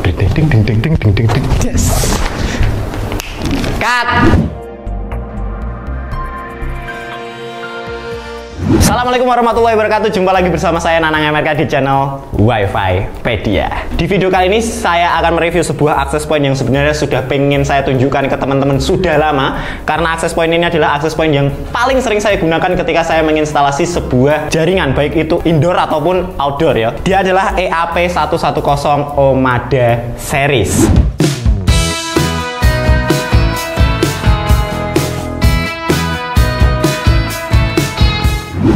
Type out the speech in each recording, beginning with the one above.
Yes. Cut. Assalamualaikum warahmatullahi wabarakatuh. Jumpa lagi bersama saya Nanang MRK di channel Wi-Fi Pedia. Di video kali ini saya akan mereview sebuah access point yang sebenarnya sudah pengen saya tunjukkan ke teman-teman sudah lama. Karena access point ini adalah access point yang paling sering saya gunakan ketika saya menginstalasi sebuah jaringan, baik itu indoor ataupun outdoor ya. Dia adalah EAP110 Omada series.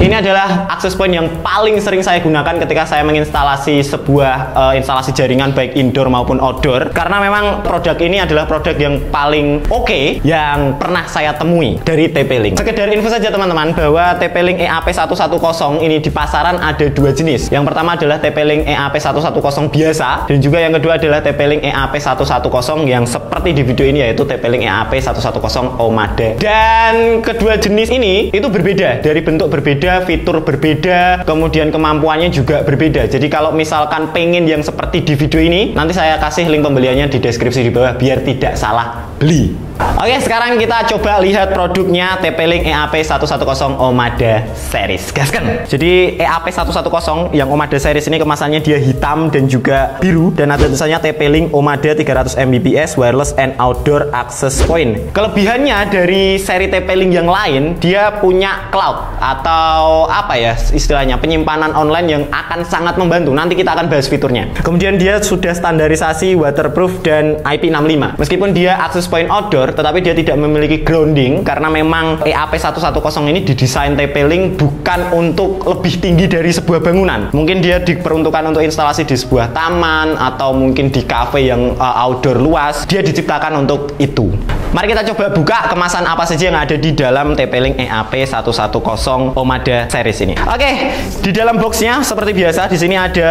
Ini adalah access point yang paling sering saya gunakan ketika saya menginstalasi sebuah instalasi jaringan baik indoor maupun outdoor. Karena memang produk ini adalah produk yang paling oke yang pernah saya temui dari TP-Link. Sekedar info saja teman-teman bahwa TP-Link EAP110 ini di pasaran ada dua jenis. Yang pertama adalah TP-Link EAP110 biasa, dan juga yang kedua adalah TP-Link EAP110 yang seperti di video ini, yaitu TP-Link EAP110 Omada. Dan kedua jenis ini itu berbeda, dari bentuk berbeda, fitur berbeda, kemudian kemampuannya juga berbeda. Jadi kalau misalkan pengen yang seperti di video ini, nanti saya kasih link pembeliannya di deskripsi di bawah biar tidak salah beli. Oke, sekarang kita coba lihat produknya TP-Link EAP110 Omada series. Gaskan. Jadi EAP110 yang Omada series ini kemasannya dia hitam dan juga biru, dan ada tulisannya TP-Link Omada 300 Mbps wireless and outdoor access point. Kelebihannya dari seri TP-Link yang lain, dia punya cloud atau apa ya istilahnya, penyimpanan online yang akan sangat membantu. Nanti kita akan bahas fiturnya. Kemudian dia sudah standarisasi waterproof dan IP65. Meskipun dia access point outdoor, tetapi dia tidak memiliki grounding karena memang EAP110 ini didesain TP-Link bukan untuk lebih tinggi dari sebuah bangunan. Mungkin dia diperuntukkan untuk instalasi di sebuah taman atau mungkin di cafe yang outdoor luas. Dia diciptakan untuk itu. Mari kita coba buka kemasan apa saja yang ada di dalam TP-Link EAP110 Omada series ini. Oke, di dalam boxnya seperti biasa di sini ada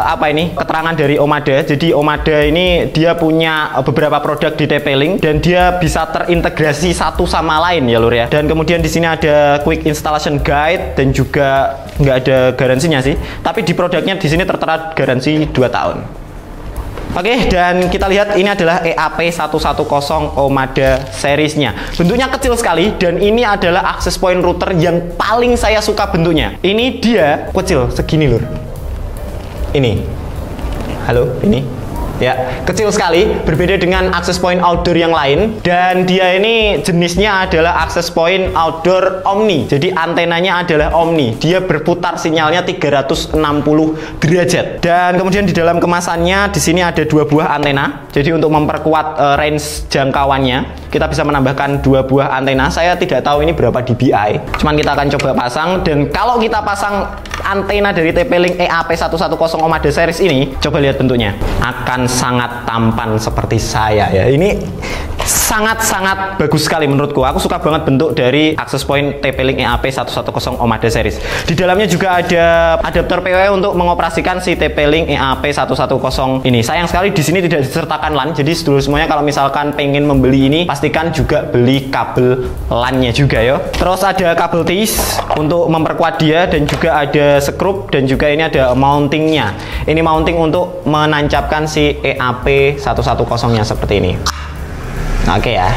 apa ini? Keterangan dari Omada. Jadi Omada ini dia punya beberapa produk di TP-Link dan dia bisa terintegrasi satu sama lain ya lur ya. Dan kemudian di sini ada quick installation guide dan juga nggak ada garansinya sih. Tapi di produknya di sini tertera garansi 2 tahun. Oke, dan kita lihat ini adalah EAP110 Omada seriesnya. Bentuknya kecil sekali dan ini adalah access point router yang paling saya suka bentuknya. Ini dia kecil segini lur. Ini. Halo, ini. Ya, kecil sekali, berbeda dengan access point outdoor yang lain. Dan dia ini jenisnya adalah access point outdoor omni. Jadi antenanya adalah omni. Dia berputar sinyalnya 360 derajat. Dan kemudian di dalam kemasannya di sini ada 2 buah antena. Jadi untuk memperkuat range jangkauannya, kita bisa menambahkan 2 buah antena. Saya tidak tahu ini berapa dBi. Cuman kita akan coba pasang, dan kalau kita pasang antena dari TP-Link EAP110 Omada series ini, coba lihat bentuknya. Akan sangat tampan seperti saya ya. Ini sangat-sangat bagus sekali menurutku. Aku suka banget bentuk dari access point TP-Link EAP110 Omada series. Di dalamnya juga ada adaptor PoE untuk mengoperasikan si TP-Link EAP110 ini. Sayang sekali di sini tidak disertakan LAN. Jadi sedulur semuanya kalau misalkan pengen membeli ini, pastikan juga beli kabel LAN-nya juga ya. Terus ada kabel TIS untuk memperkuat dia, dan juga ada skrup, dan juga ini ada mountingnya. Ini mounting untuk menancapkan si EAP110-nya seperti ini. Oke ya.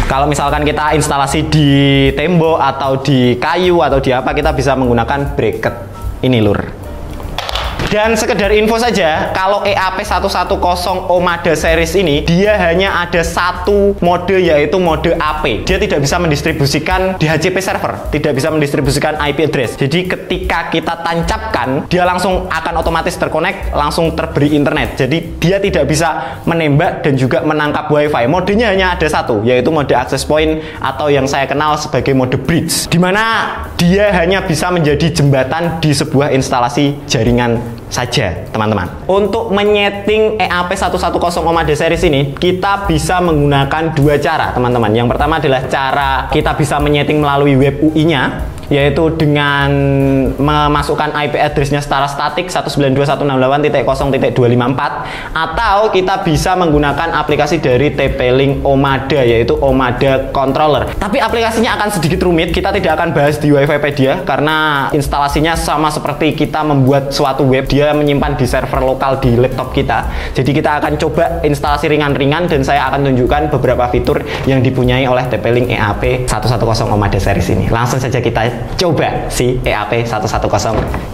Kalau misalkan kita instalasi di tembok atau di kayu atau di apa, kita bisa menggunakan bracket ini lur. Dan sekedar info saja, kalau EAP110 Omada series ini, dia hanya ada satu mode, yaitu mode AP. Dia tidak bisa mendistribusikan DHCP server, tidak bisa mendistribusikan IP address. Jadi ketika kita tancapkan, dia langsung akan otomatis terkonek, langsung terberi internet. Jadi dia tidak bisa menembak dan juga menangkap WiFi. Modenya hanya ada satu, yaitu mode access point atau yang saya kenal sebagai mode bridge, dimana dia hanya bisa menjadi jembatan di sebuah instalasi jaringan saja teman-teman. Untuk menyeting EAP110 Omada series ini, kita bisa menggunakan 2 cara teman-teman. Yang pertama adalah cara kita bisa menyeting melalui web UI-nya. yaitu dengan memasukkan IP address-nya secara statik 192.168.0.254, atau kita bisa menggunakan aplikasi dari TP-Link Omada, yaitu Omada Controller. Tapi aplikasinya akan sedikit rumit, kita tidak akan bahas di Wifipedia karena instalasinya sama seperti kita membuat suatu web, dia menyimpan di server lokal di laptop kita. Jadi kita akan coba instalasi ringan-ringan dan saya akan tunjukkan beberapa fitur yang dipunyai oleh TP-Link EAP 110 Omada series ini. Langsung saja kita coba si EAP 110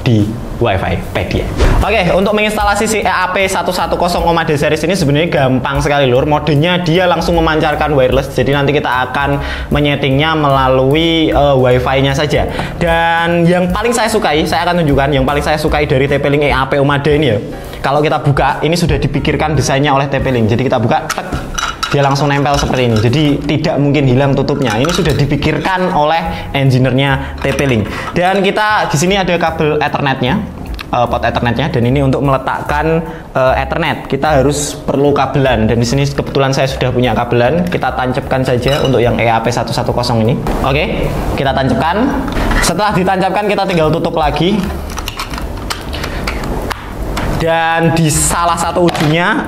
di Wifipedia. Oke, untuk menginstalasi si EAP 110 Omada series ini sebenarnya gampang sekali lur. Modenya dia langsung memancarkan wireless, jadi nanti kita akan menyetingnya melalui wifi-nya saja. Dan yang paling saya sukai, saya akan tunjukkan yang paling saya sukai dari TP-Link EAP Omada ini ya. Kalau kita buka, ini sudah dipikirkan desainnya oleh TP-Link. Jadi kita buka, tek, dia langsung nempel seperti ini. Jadi tidak mungkin hilang tutupnya. Ini sudah dipikirkan oleh engineer-nya TP-Link. Dan kita di sini ada kabel Ethernet-nya, port Ethernet-nya, dan ini untuk meletakkan Ethernet kita harus perlu kabelan. Dan di sini kebetulan saya sudah punya kabelan. Kita tancapkan saja untuk yang EAP 110 ini. Oke, kita tancapkan. Setelah ditancapkan kita tinggal tutup lagi. Dan di salah satu ujungnya,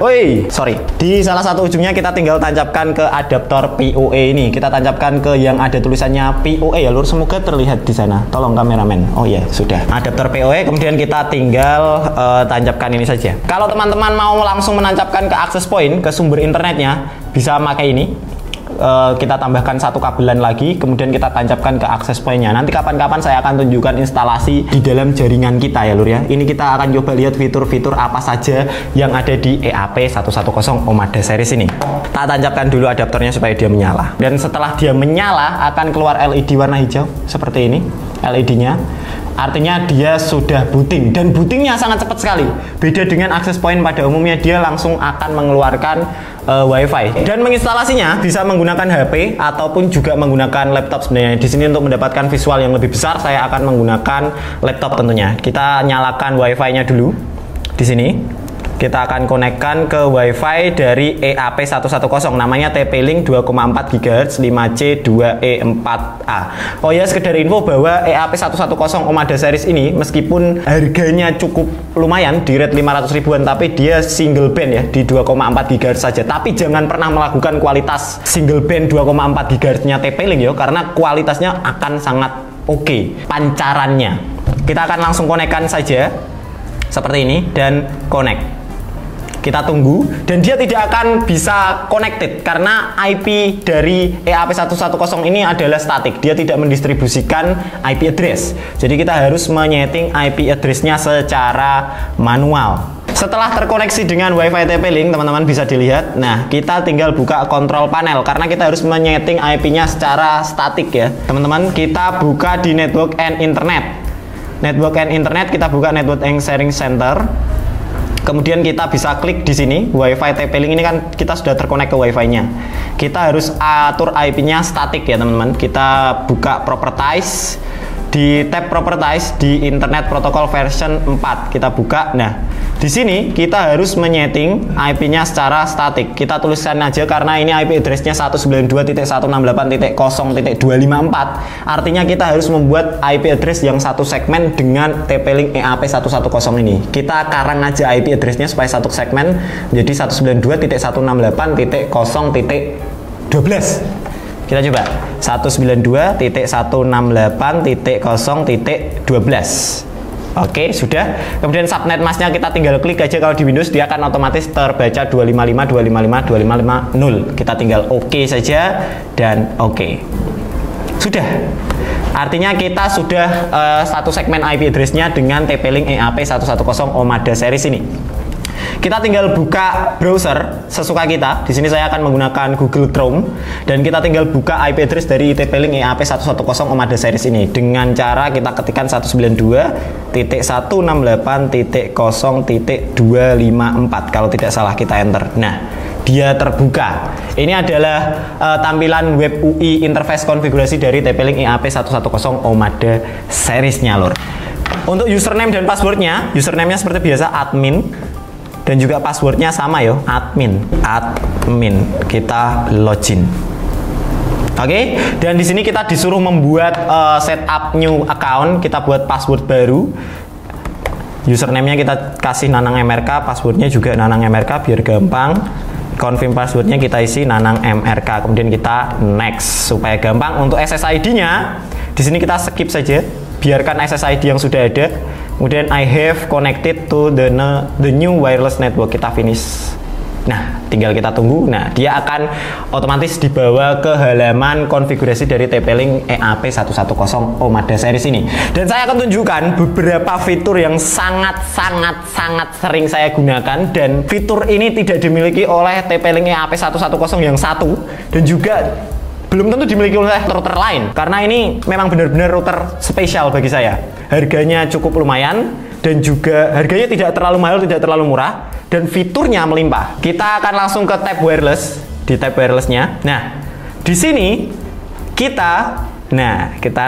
di salah satu ujungnya kita tinggal tancapkan ke adaptor PoE ini. Kita tancapkan ke yang ada tulisannya PoE ya lur, semoga terlihat di sana. Tolong kameramen. Oh ya, sudah. Adaptor PoE, kemudian kita tinggal tancapkan ini saja. Kalau teman-teman mau langsung menancapkan ke access point, ke sumber internetnya, bisa pakai ini. Kita tambahkan satu kabelan lagi, kemudian kita tancapkan ke access point-nya. Nanti kapan-kapan saya akan tunjukkan instalasi di dalam jaringan kita ya lur ya. Ini kita akan coba lihat fitur-fitur apa saja yang ada di EAP 110 Omada series ini. Tak tancapkan dulu adaptornya supaya dia menyala. Dan setelah dia menyala akan keluar LED warna hijau seperti ini, LED-nya. Artinya dia sudah booting, dan bootingnya sangat cepat sekali. Beda dengan access point pada umumnya, dia langsung akan mengeluarkan Wi-Fi. Dan menginstalasinya bisa menggunakan HP ataupun juga menggunakan laptop sebenarnya. Di sini untuk mendapatkan visual yang lebih besar saya akan menggunakan laptop tentunya. Kita nyalakan Wi-Fi-nya dulu. Di sini kita akan konekkan ke Wi-Fi dari EAP 110, namanya TP-Link 2,4 GHz 5C2E4A. Oh ya, sekedar info bahwa EAP 110 Omada series ini meskipun harganya cukup lumayan di rate 500 ribuan, tapi dia single band ya di 2,4 GHz saja. Tapi jangan pernah melakukan kualitas single band 2,4 GHz-nya TP-Link ya, karena kualitasnya akan sangat oke pancarannya. Kita akan langsung konekkan saja seperti ini dan connect. Kita tunggu, dan dia tidak akan bisa connected karena IP dari EAP 110 ini adalah statik. Dia tidak mendistribusikan IP address. Jadi kita harus menyeting IP address-nya secara manual. Setelah terkoneksi dengan Wi-Fi TP-Link, teman-teman bisa dilihat. Nah, kita tinggal buka control panel karena kita harus menyeting IP-nya secara statik ya. Teman-teman, kita buka di network and internet. Network and internet, kita buka network and sharing center. Kemudian kita bisa klik di sini Wi-Fi TP-Link ini kan kita sudah terkonek ke Wi-Fi-nya. Kita harus atur IP-nya statik ya teman-teman. Kita buka properties, di tab properties di Internet Protocol version 4 kita buka. Nah, di sini kita harus menyeting IP-nya secara statik. Kita tuliskan aja karena ini IP address-nya 192.168.0.254. Artinya kita harus membuat IP address yang satu segmen dengan TP-Link EAP 110 ini. Kita karang aja IP address-nya supaya satu segmen menjadi 192.168.0.12. Kita coba 192.168.0.12. Oke, sudah. Kemudian subnet masknya kita tinggal klik aja. Kalau di Windows dia akan otomatis terbaca 255.255.255.0. Kita tinggal oke saja dan oke. Sudah. Artinya kita sudah satu segmen IP address-nya dengan TP-Link EAP 110 Omada series ini. Kita tinggal buka browser sesuka kita. Di sini saya akan menggunakan Google Chrome dan kita tinggal buka IP address dari TP-Link EAP 110 Omada series ini dengan cara kita ketikkan 192.168.0.254 kalau tidak salah kita enter. Nah, dia terbuka. Ini adalah tampilan web UI interface konfigurasi dari TP-Link EAP 110 Omada seriesnya lor. Untuk username dan passwordnya, username-nya seperti biasa admin. Dan juga passwordnya sama yo, admin. Kita login. Oke, dan di sini kita disuruh membuat setup new account. Kita buat password baru. Username-nya kita kasih Nanang MRK, passwordnya juga Nanang MRK biar gampang. Confirm passwordnya kita isi Nanang MRK, kemudian kita next supaya gampang. Untuk SSID-nya di sini kita skip saja, biarkan SSID yang sudah ada. Kemudian I have connected to the new wireless network, kita finish. Nah, tinggal kita tunggu. Nah, dia akan otomatis dibawa ke halaman konfigurasi dari TP-Link EAP110 Omada series ini. Dan saya akan tunjukkan beberapa fitur yang sangat sering saya gunakan, dan fitur ini tidak dimiliki oleh TP-Link EAP110 yang satu, dan juga belum tentu dimiliki oleh router lain, karena ini memang benar-benar router spesial bagi saya. Harganya cukup lumayan, dan juga harganya tidak terlalu mahal, tidak terlalu murah, dan fiturnya melimpah. Kita akan langsung ke tab wireless, di tab wirelessnya. Nah, di sini kita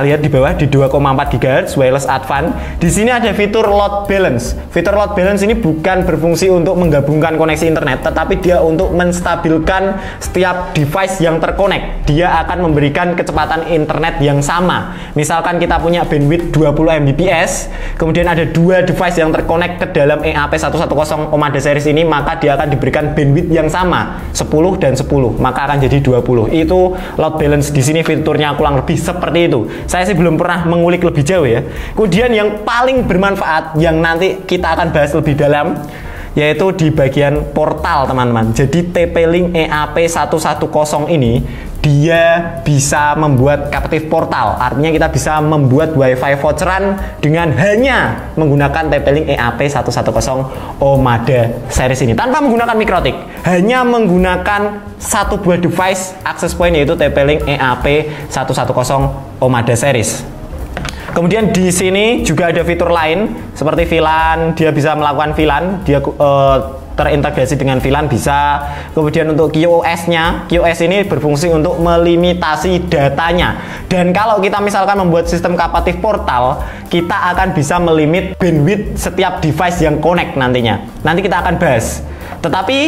lihat di bawah di 2,4 GHz wireless advance. Di sini ada fitur load balance. Fitur load balance ini bukan berfungsi untuk menggabungkan koneksi internet, tetapi dia untuk menstabilkan setiap device yang terkonek. Dia akan memberikan kecepatan internet yang sama. Misalkan kita punya bandwidth 20 Mbps, kemudian ada dua device yang terkonek ke dalam EAP110 Omada series ini, maka dia akan diberikan bandwidth yang sama, 10 dan 10, maka akan jadi 20. Itu load balance. Di sini fiturnya kurang lebih seperti itu. Saya sih belum pernah mengulik lebih jauh ya. Kemudian yang paling bermanfaat yang nanti kita akan bahas lebih dalam, yaitu di bagian portal, teman-teman. Jadi TP-Link EAP110 ini dia bisa membuat captive portal. Artinya kita bisa membuat WiFi voucheran dengan hanya menggunakan TP-Link EAP110 Omada series ini, tanpa menggunakan mikrotik, hanya menggunakan satu buah device access point, yaitu TP-Link EAP110 Omada series. Kemudian di sini juga ada fitur lain seperti VLAN, dia bisa melakukan VLAN, dia terintegrasi dengan VLAN bisa. Kemudian untuk QoS-nya, QoS ini berfungsi untuk melimitasi datanya. Dan kalau kita misalkan membuat sistem captive portal, kita akan bisa melimit bandwidth setiap device yang connect nantinya. Nanti kita akan bahas. Tetapi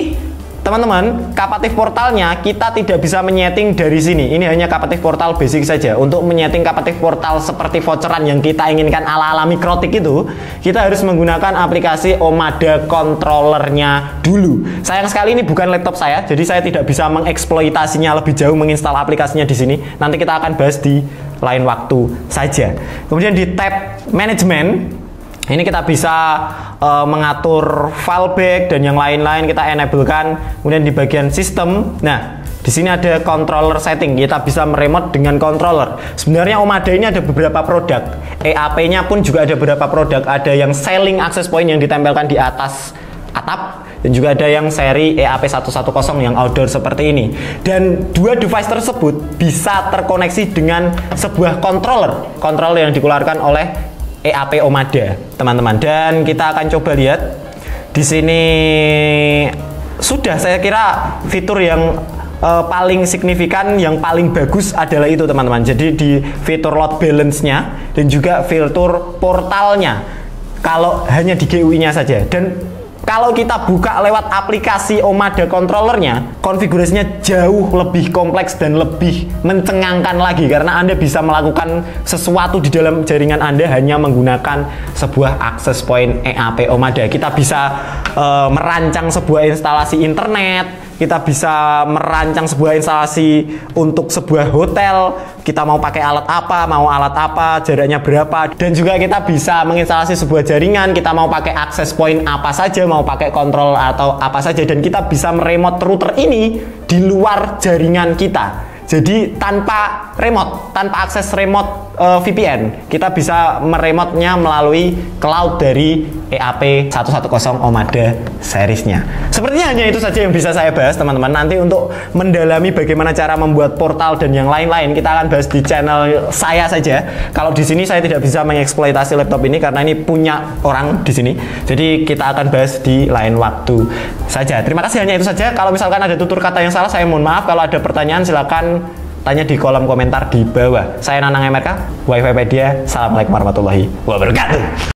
teman-teman, captive portalnya kita tidak bisa menyeting dari sini. Ini hanya captive portal basic saja. Untuk menyeting captive portal seperti voucheran yang kita inginkan ala-ala mikrotik itu, kita harus menggunakan aplikasi Omada controllernya dulu. Sayang sekali ini bukan laptop saya, jadi saya tidak bisa mengeksploitasinya lebih jauh, menginstal aplikasinya di sini. Nanti kita akan bahas di lain waktu saja. Kemudian di tab manajemen, ini kita bisa mengatur fallback dan yang lain-lain, kita enablekan. Kemudian di bagian sistem, nah di sini ada controller setting, kita bisa meremote dengan controller. Sebenarnya Omada ini ada beberapa produk, EAP-nya pun juga ada beberapa produk. Ada yang selling access point yang ditempelkan di atas atap, dan juga ada yang seri EAP110 yang outdoor seperti ini. Dan dua device tersebut bisa terkoneksi dengan sebuah controller yang dikeluarkan oleh EAP Omada, teman-teman. Dan kita akan coba lihat di sini. Sudah, saya kira fitur yang paling signifikan, yang paling bagus adalah itu, teman-teman. Jadi di fitur load balance-nya dan juga fitur portalnya, kalau hanya di GUI-nya saja. Dan kalau kita buka lewat aplikasi Omada controllernya, konfigurasinya jauh lebih kompleks dan lebih mencengangkan lagi, karena Anda bisa melakukan sesuatu di dalam jaringan Anda hanya menggunakan sebuah access point EAP Omada. Kita bisa merancang sebuah instalasi internet, kita bisa merancang sebuah instalasi untuk sebuah hotel. Kita mau pakai alat apa, jaraknya berapa, dan juga kita bisa menginstalasi sebuah jaringan. Kita mau pakai access point apa saja, mau pakai kontrol atau apa saja, dan kita bisa meremote router ini di luar jaringan kita. Jadi tanpa remote, tanpa akses remote VPN, kita bisa meremotenya melalui cloud dari EAP110 Omada seriesnya. Sepertinya hanya itu saja yang bisa saya bahas, teman-teman. Nanti untuk mendalami bagaimana cara membuat portal dan yang lain-lain, kita akan bahas di channel saya saja. Kalau di sini saya tidak bisa mengeksploitasi laptop ini karena ini punya orang di sini. Jadi kita akan bahas di lain waktu saja. Terima kasih, hanya itu saja. Kalau misalkan ada tutur kata yang salah, saya mohon maaf. Kalau ada pertanyaan, silakan tanya di kolom komentar di bawah. Saya Nanang MRK, Wifipedia. Assalamualaikum warahmatullahi wabarakatuh.